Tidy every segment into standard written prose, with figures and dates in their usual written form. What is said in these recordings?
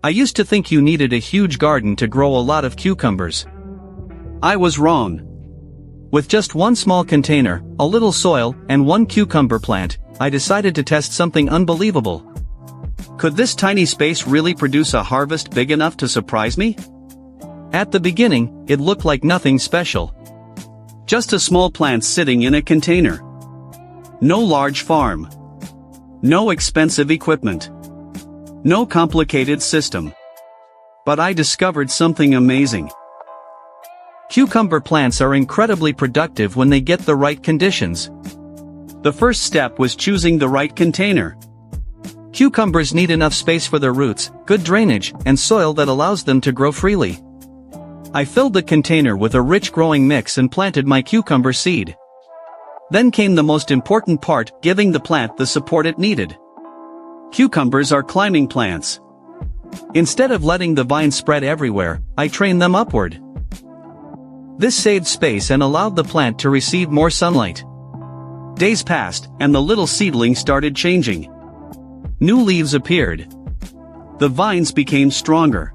I used to think you needed a huge garden to grow a lot of cucumbers. I was wrong. With just one small container, a little soil, and one cucumber plant, I decided to test something unbelievable. Could this tiny space really produce a harvest big enough to surprise me? At the beginning, it looked like nothing special. Just a small plant sitting in a container. No large farm. No expensive equipment. No complicated system. But I discovered something amazing. Cucumber plants are incredibly productive when they get the right conditions. The first step was choosing the right container. Cucumbers need enough space for their roots, good drainage, and soil that allows them to grow freely. I filled the container with a rich growing mix and planted my cucumber seed. Then came the most important part, giving the plant the support it needed. Cucumbers are climbing plants. Instead of letting the vines spread everywhere, I trained them upward. This saved space and allowed the plant to receive more sunlight. Days passed, and the little seedling started changing. New leaves appeared. The vines became stronger.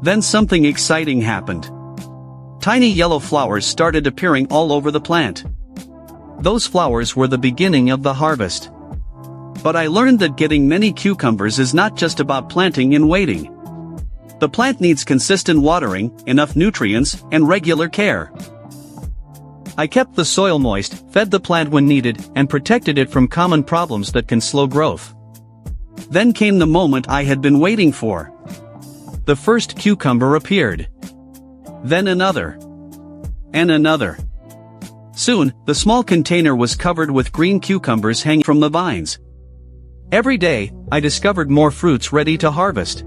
Then something exciting happened. Tiny yellow flowers started appearing all over the plant. Those flowers were the beginning of the harvest. But I learned that getting many cucumbers is not just about planting and waiting. The plant needs consistent watering, enough nutrients, and regular care. I kept the soil moist, fed the plant when needed, and protected it from common problems that can slow growth. Then came the moment I had been waiting for. The first cucumber appeared. Then another. And another. Soon, the small container was covered with green cucumbers hanging from the vines. Every day, I discovered more fruits ready to harvest.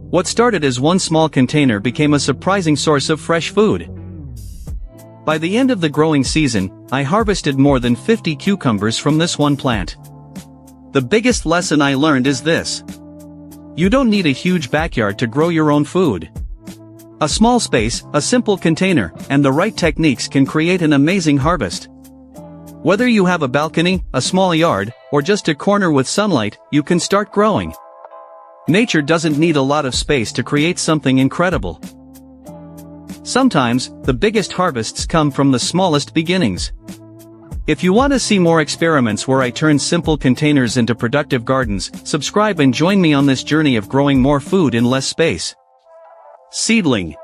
What started as one small container became a surprising source of fresh food. By the end of the growing season, I harvested more than 50 cucumbers from this one plant. The biggest lesson I learned is this. You don't need a huge backyard to grow your own food. A small space, a simple container, and the right techniques can create an amazing harvest. Whether you have a balcony, a small yard, or just a corner with sunlight, you can start growing. Nature doesn't need a lot of space to create something incredible. Sometimes, the biggest harvests come from the smallest beginnings. If you want to see more experiments where I turn simple containers into productive gardens, subscribe and join me on this journey of growing more food in less space. Seedling.